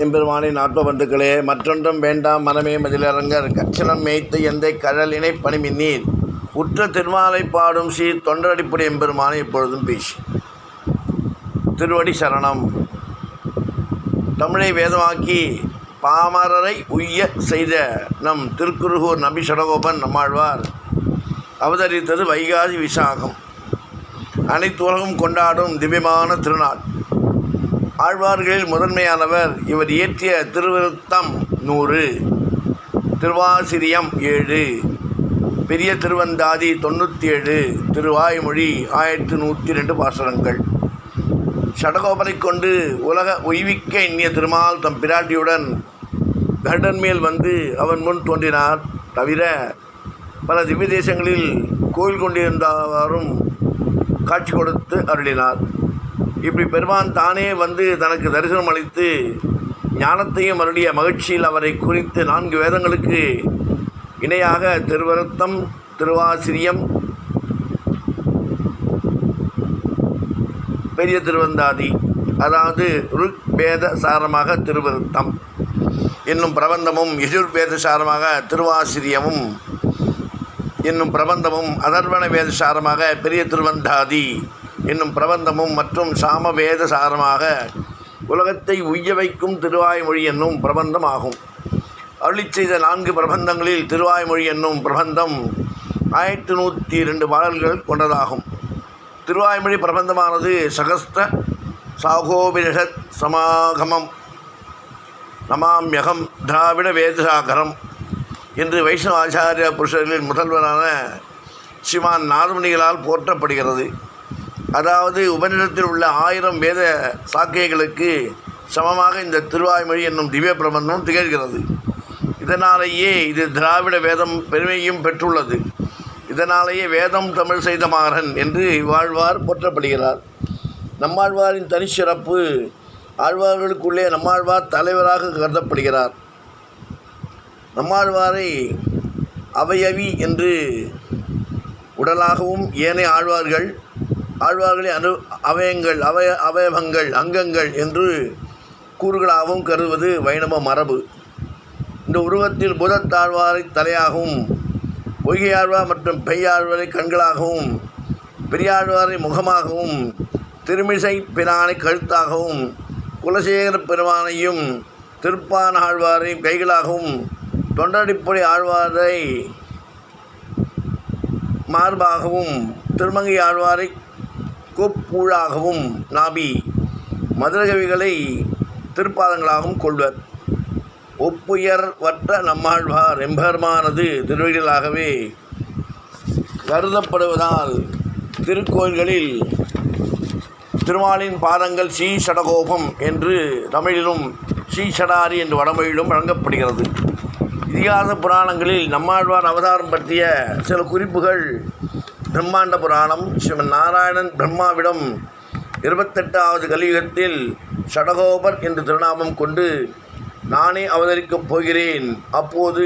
எம்பெருமானி நாற்பவந்துக்களே, மற்றொன்றும் வேண்டாம் மனமே மதிலரங்கர் கச்சனம் மேய்த்து எந்தை கடலினை பணிமின்னீர் உற்ற திருமாலை பாடும் சீர் தொண்டரடிப்படி எம்பெருமானை எப்பொழுதும் பேசி. திருவடி சரணம். தமிழை வேதமாக்கி பாமரரை உய்ய செய்த நம் திருக்குருகூர் நபி சடகோபன் நம்மாழ்வார் அவதரித்தது வைகாசி விசாகம். அனைத்து உலகம் கொண்டாடும் திவ்யமான திருநாள். ஆழ்வார்களில் முதன்மையானவர். இவர் இயற்றிய திருவிருத்தம் 100, திருவாசிரியம் 7, பெரிய திருவந்தாதி 97, திருவாய்மொழி 1102 பாசுரங்கள். ஷடகோபனை கொண்டு உலக உய்விக்க எண்ணிய திருமால் தம் பிராட்டியுடன் கருடன் மேல் வந்து அவன் முன் தோன்றினார். தவிர பல திவ்ய தேசங்களில் கோயில் கொண்டிருந்தவாறும் காட்சி கொடுத்து அருளினார். இப்படி பெருமான் தானே வந்து தனக்கு தரிசனம் அளித்து ஞானத்தையும் அருளிய மகிழ்ச்சியில் அவரை குறித்து 4 வேதங்களுக்கு இணையாக திருவருத்தம், திருவாசிரியம், பெரிய திருவந்தாதி, அதாவது ருக்வேத சாரமாக திருவருத்தம் என்னும் பிரபந்தமும், யஜுர்வேத சாரமாக திருவாசிரியமும் என்னும் பிரபந்தமும், அதர்வண வேத சாரமாக பெரிய திருவந்தாதி என்னும் பிரபந்தமும் மற்றும் சாமவேத சாரமாக உலகத்தை உய்ய வைக்கும் திருவாய்மொழி என்னும் பிரபந்தம் ஆகும். அருளி செய்த 4 பிரபந்தங்களில் திருவாய்மொழி என்னும் பிரபந்தம் 1102 பாடல்கள் கொண்டதாகும். திருவாய்மொழி பிரபந்தமானது சகஸ்ர சாகோபினிஷத் சமாகமம் நமாம்யகம் திராவிட வேதசாகரம் என்று வைஷ்ணவ ஆச்சாரிய புருஷர்களின் முதல்வரான ஸ்ரீமான் நாதமுனிகளால் போற்றப்படுகிறது. அதாவது உபநிடத்தில் உள்ள 1000 வேத சாக்கைகளுக்கு சமமாக இந்த திருவாய்மொழி என்னும் திவ்ய பிரபந்தம் திகழ்கிறது. இதனாலேயே இது திராவிட வேதம் பெருமையும் பெற்றுள்ளது. இதனாலேயே வேதம் தமிழ் செய்த மாறன் என்று இவ்வாழ்வார் போற்றப்படுகிறார். நம்மாழ்வாரின் தனிச்சிறப்பு, ஆழ்வார்களுக்குள்ளே நம்மாழ்வார் தலைவராக கருதப்படுகிறார். நம்மாழ்வாரை அவயவி என்று உடலாகவும், ஏனைய ஆழ்வார்களை அவயங்கள், அவயவங்கள், அங்கங்கள் என்று கூறுகளாகவும் கருதுவது வைணவ மரபு. இந்த உருவத்தில் பூதத்தாழ்வாரை தலையாகவும், பொய்கையாழ்வார் மற்றும் பெய்யாழ்வாரை கண்களாகவும், பெரியாழ்வாரை முகமாகவும், திருமிசை பிரானை கழுத்தாகவும், குலசேகர பெருமானையும் திருப்பான ஆழ்வாரை கைகளாகவும், தொண்டடிப்பொடி ஆழ்வாரை மார்பாகவும், திருமங்கை ஆழ்வாரை கோப்பூழாகவும், நாபி மதுரகவிகளை திருப்பாதங்களாகவும் கொள்வர். ஒப்புயர் வற்ற நம்மாழ்வார் எம்பெருமானது திருவடிகளாகவே கருதப்படுவதால் திருக்கோயில்களில் திருமாலின் பாதங்கள் ஸ்ரீ ஷடகோபம் என்று தமிழிலும், ஸ்ரீ ஷடாரி என்று வடமொழியிலும் வழங்கப்படுகிறது. இதிகாச புராணங்களில் நம்மாழ்வார் அவதாரம் பற்றிய சில குறிப்புகள். பிரம்மாண்ட புராணம். ஸ்ரீமன் நாராயணன் பிரம்மாவிடம் 28வது கலியுகத்தில் ஷடகோபர் என்று திருநாமம் கொண்டு நானே அவதரிக்கப் போகிறேன். அப்போது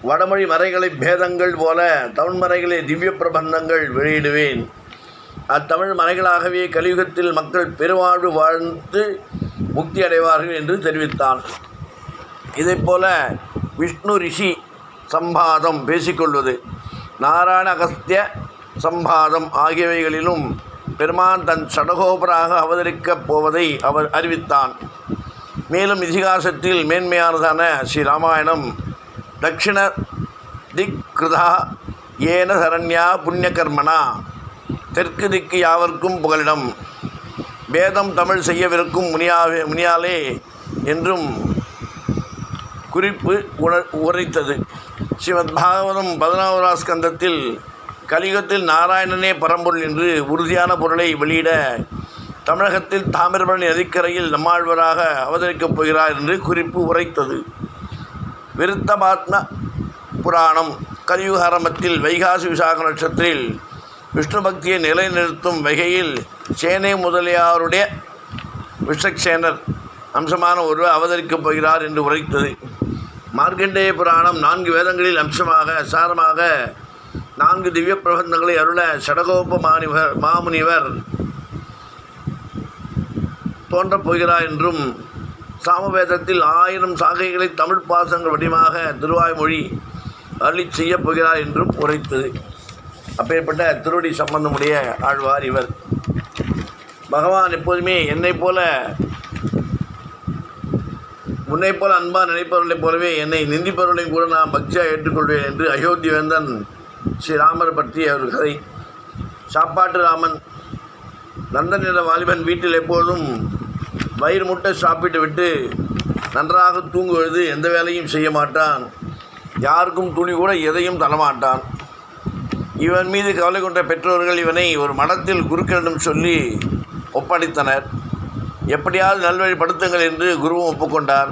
வடமொழி மறைகளை பேதங்கள் போல தமிழ் மறைகளை திவ்ய பிரபந்தங்கள் வெளியிடுவேன். அத்தமிழ் மறைகளாகவே கலியுகத்தில் மக்கள் பெருவாழ்வு வாழ்ந்து முக்தி அடைவார்கள் என்று தெரிவித்தான். இதைப்போல விஷ்ணு ரிஷி சம்பாதம் பேசிக்கொள்வது, நாராயண அகஸ்திய சம்பாதம் ஆகியவைகளிலும் பெருமான் தன் ஷடகோபராக அவதரிக்கப் போவதை அவர் அறிவித்தான். மேலும் இதிகாசத்தில் மேன்மையானதான ஸ்ரீராமாயணம் தட்சிண திக்ருதா ஏன சரண்யா புண்ணியகர்மனா, தெற்கு திக்கு யாவர்க்கும் புகலிடம், வேதம் தமிழ் செய்யவிருக்கும் முனியாலே என்றும் குறிப்பு உரைத்தது. ஸ்ரீமத் பாகவதம் 11வது ஸ்கந்தத்தில் கலியுகத்தில் நாராயணனே பரம்பொருள் என்று உறுதியான பொருளை வெளியிட தமிழகத்தில் தாமிரபரணி நதிக்கரையில் நம்மாழ்வராக அவதரிக்கப் போகிறார் என்று குறிப்பு உரைத்தது. விருத்தமாத்ம புராணம் கலியுக ஆரம்பத்தில் வைகாசி விசாக நட்சத்திரத்தில் விஷ்ணு பக்தியை நிலைநிறுத்தும் வகையில் சேனை முதலியாருடைய விஷக்சேனர் அம்சமான ஒருவர் அவதரிக்கப் போகிறார் என்று உரைத்தது. மார்க்கண்டேய புராணம் 4 வேதங்களில் அம்சமாக சாரமாக 4 திவ்ய பிரபந்தங்களை அருள ஷடகோப மாமுனிவர் தோன்றப் போகிறார் என்றும் சாமவேதத்தில் 1000 சாகைகளை தமிழ் பாசங்கள் வடிவமாக திருவாய்மொழி அருளி செய்யப் போகிறார் என்றும் உரைத்தது. அப்பேற்பட்ட திருவடி சம்பந்தமுடைய ஆழ்வார் இவர். பகவான் எப்போதுமே என்னைப் போல உன்னைப் போல அன்பாக நினைப்பவர்களைப் போலவே என்னை நிந்திப்பவர்களையும் கூட நான் பக்தியாக ஏற்றுக்கொள்வேன் என்று அயோத்தி வேந்தன் ஸ்ரீராமர் பற்றிய ஒரு கதை. சாப்பாட்டு ராமன். நந்தன் என்ற வாலிபன் வீட்டில் எப்போதும் வயிறு முட்டை சாப்பிட்டு விட்டு நன்றாக தூங்குவது, எந்த வேலையும் செய்ய மாட்டான், யாருக்கும் துளி கூட எதையும் தரமாட்டான். இவன் மீது கவலை கொண்ட பெற்றோர்கள் இவனை ஒரு மடத்தில் குருக்களிடம் சொல்லி ஒப்படைத்தனர். எப்படியாவது நல்வழிப்படுத்துங்கள் என்று குருவும் ஒப்புக்கொண்டார்.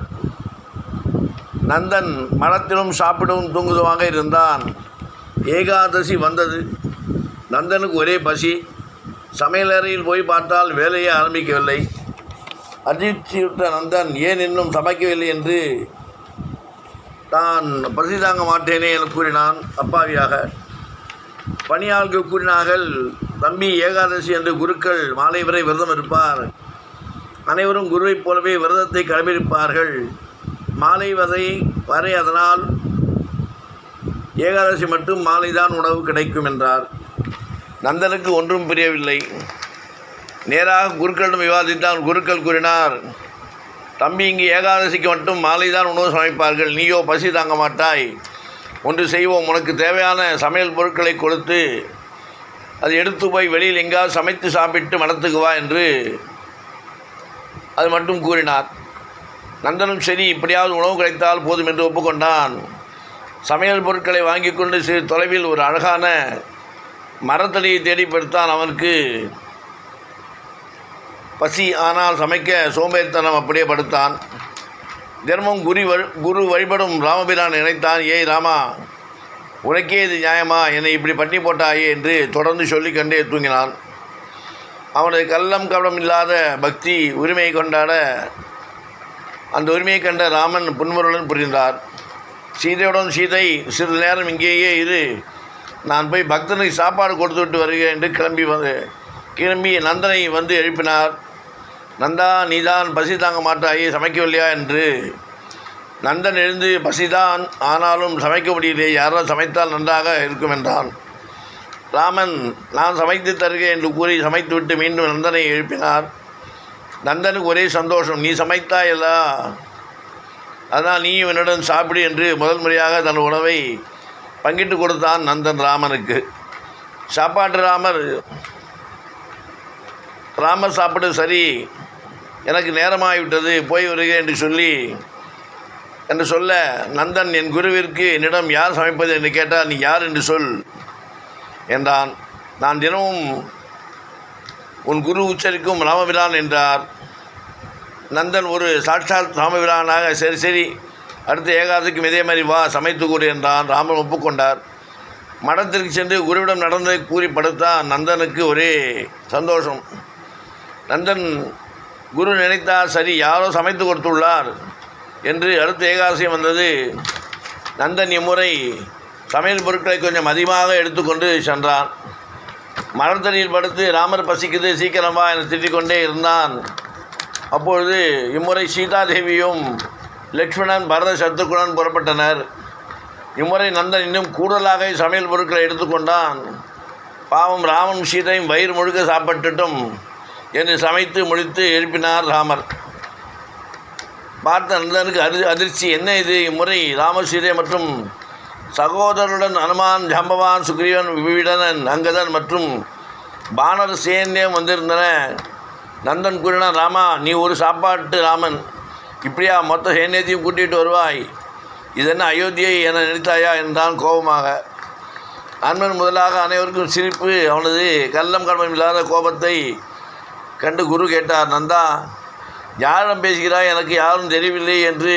நந்தன் மடத்திலும் சாப்பிடவும் தூங்குவதுமாக இருந்தான். ஏகாதசி வந்தது. நந்தனுக்கு ஒரே பசி. சமையலறையில் போய் பார்த்தால் வேலையே ஆரம்பிக்கவில்லை. அதிர்ச்சியுற்ற நந்தன் ஏன் இன்னும் சமைக்கவில்லை என்று தான் பசி தாங்க மாட்டேனே என கூறினான் அப்பாவியாக. பணியாளர்கள் கூறினார்கள், தம்பி, ஏகாதசி என்று குருக்கள் மாலை வரை விரதம் இருப்பார். அனைவரும் குருவைப் போலவே விரதத்தை கடைபிடிப்பார்கள். மாலை வரை அதனால் ஏகாதசி மட்டும் மாலைதான் உணவு கிடைக்கும் என்றார். நந்தனுக்கு ஒன்றும் புரியவில்லை. நேராக குருக்களிடம் விவாதித்தான். குருக்கள் கூறினார், தம்பி, இங்கு ஏகாதசிக்கு மட்டும் மாலைதான் உணவு சமைப்பார்கள். நீயோ பசி தாங்க மாட்டாய். ஒன்று செய்வோம், உனக்கு தேவையான சமையல் பொருட்களை கொடுத்து அது எடுத்து போய் வெளியில் எங்காவது சமைத்து சாப்பிட்டு மடத்துக்கு வா என்று அது மட்டும் கூறினார். நந்தனும் சரி, இப்படியாவது உணவு கிடைத்தால் போதும் என்று ஒப்புக்கொண்டான். சமையல் பொருட்களை வாங்கி கொண்டு சிறு தொலைவில் ஒரு அழகான மரத்தடியை தேடி படுத்தான். அவனுக்கு பசி, ஆனால் சமைக்க சோம்பேறித்தனம். அப்படியே படுத்தான். தினமும் குரு வழிபடும் ராமபிரான் நினைத்தான். ஏய் ராமா, உனக்கே இது நியாயமா? என்னை இப்படி பண்ணி போட்டாயே என்று தொடர்ந்து சொல்லிக்கொண்டே தூங்கினான். அவனது கள்ளம் கபடம் இல்லாத பக்தி உரிமையை கொண்டாட அந்த உரிமையை கண்ட ராமன் புன்முறுவலுடன் புரிந்தார். சீதையுடன், சீதை, சிறிது நேரம் இங்கேயே இரு, நான் போய் பக்தனுக்கு சாப்பாடு கொடுத்து விட்டு வருகிறேன் என்று கிளம்பி நந்தனை வந்து எழுப்பினார். நந்தா, நீதான் பசி தாங்க மாட்டாயே, சமைக்கவில்லையா என்று. நந்தன் எழுந்து, பசிதான், ஆனாலும் சமைக்க முடியலையே, யாராவது சமைத்தால் நன்றாக இருக்கும் என்றான். ராமன், நான் சமைத்து தருகிறேன் என்று கூறி சமைத்துவிட்டு மீண்டும் நந்தனை எழுப்பினார். நந்தனுக்கு ஒரே சந்தோஷம். நீ சமைத்தாயல்லா, அதனால் நீயும் என்னுடன் சாப்பிடு என்று முதல் முறையாக தன் உணவை பங்கிட்டு கொடுத்தான் நந்தன் ராமனுக்கு. சாப்பாட்டு ராமர் சாப்பிடு. சரி, எனக்கு நேரமாகிவிட்டது, போய் வருகிறேன் என்று சொல்ல நந்தன், என் குருவிற்கு என்னிடம் யார் சமைப்பது என்று கேட்டால், நீ யார் என்று சொல் என்றான். நான் தினமும் உன் குரு உச்சரிக்கும் ராமபிரான் என்றார். நந்தன் ஒரு சாட்சாத் ராமபிரானாக, சரி, அடுத்த ஏகாதசிக்கும் இதே மாதிரி வா, சமைத்து கொடு என்றான். ராமன் ஒப்புக்கொண்டார். மடத்திற்கு சென்று குருவிடம் நடந்ததை கூறி படுத்தான். நந்தனுக்கு ஒரே சந்தோஷம். நந்தன் குரு நினைத்தார், சரி, யாரோ சமைத்து கொடுத்துள்ளார் என்று. அடுத்த ஏகாதசி வந்தது. நந்தன் இம்முறை சமையல் பொருட்களை கொஞ்சம் அதிகமாக எடுத்துக்கொண்டு சென்றான். மரத்தடியில் படுத்து, ராமர் பசிக்குது, சீக்கிரமா என திட்டிக்கொண்டே இருந்தான். அப்பொழுது இம்முறை சீதாதேவியும் லக்ஷ்மணன், பரத, சத்ருகுணன் புறப்பட்டனர். இம்முறை நந்தன் இன்னும் கூடுதலாக சமையல் பொருட்களை எடுத்துக்கொண்டான். பாவம், ராமன் சீதையும் வயிறு முழுக்க சாப்பிட்டுட்டும் என்று சமைத்து முடித்து எழுப்பினார் ராமர். பார்த்த நந்தனுக்கு அதிர்ச்சி. என்ன இது? இம்முறை ராமர், சீதை மற்றும் சகோதரருடன் அனுமான், ஜம்பவான், சுக்ரீவன், விபீடனன், அங்கதன் மற்றும் பானர சேன்யம் வந்திருந்தன. நந்தன் கூறினான், ராமா, நீ ஒரு சாப்பாட்டு ராமன், இப்படியா மொத்த சேன்யத்தையும் கூட்டிகிட்டு வருவாய்? இதென்ன அயோத்தியை என நினைத்தாயா என்றான் கோபமாக. அன்பன் முதலாக அனைவருக்கும் சிரிப்பு. அவனது கள்ளம் கடமை இல்லாத கோபத்தை கண்டு குரு கேட்டார், நந்தா, யாரிடம் பேசுகிறாய்? எனக்கு யாரும் தெரியவில்லை என்று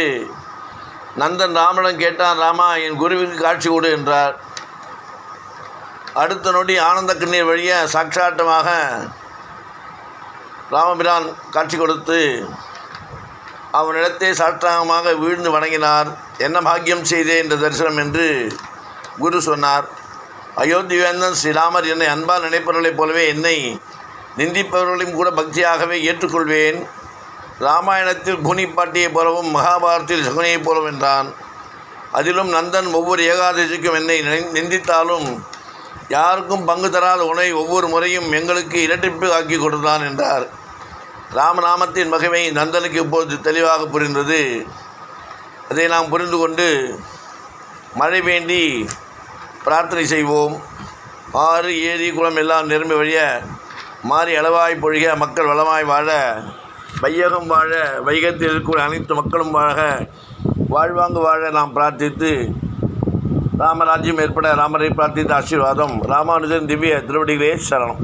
நந்தன் ராமனிடம் கேட்டான். ராமா, என் குருவிற்கு காட்சி கொடு என்றார். அடுத்த நொடி ஆனந்த கண்ணீர் வழிய சாட்சாட்டமாக ராமபிரான் காட்சி கொடுத்து அவனிடத்தை சாஷ்டாங்கமாக வீழ்ந்து வணங்கினார். என்ன பாக்கியம் செய்தே என்ற தரிசனம் என்று குரு சொன்னார். அயோத்தி வேந்தன் ஸ்ரீராமர் என்னை அன்பால் நினைப்பவர்களைப் போலவே என்னை நிந்திப்பவர்களையும் கூட பக்தியாகவே ஏற்றுக்கொள்வேன். இராமாயணத்தில் குனி பாட்டியைப் போலவும் மகாபாரதத்தில் சகுனியைப் போலவும் என்றான். அதிலும் நந்தன் ஒவ்வொரு ஏகாதசிக்கும் என்னை நிந்தித்தாலும் யாருக்கும் பங்கு தராத உணவை ஒவ்வொரு முறையும் எங்களுக்கு இரட்டிப்பு ஆக்கி கொடுத்தான் என்றார். ராமநாமத்தின் மகிமை நந்தனுக்கு இப்போது தெளிவாக புரிந்தது. அதை நாம் புரிந்து கொண்டு மழை வேண்டி பிரார்த்தனை செய்வோம். ஆறு ஏரி குளம் எல்லாம் நிரம்பி வழிய மாறி அளவாய் பொழிக, மக்கள் வளமாய் வாழ, வையகம் வாழ, வைகத்தில் இருக்கக்கூடிய அனைத்து மக்களும் வாழ்வாங்கு வாழ நாம் பிரார்த்தித்து ராமராஜ்யம் ஏற்பட ராமரை பிரார்த்தித்த ஆசீர்வாதம். ராமானுஜன் திவ்ய திருவடிகளே சரணம்.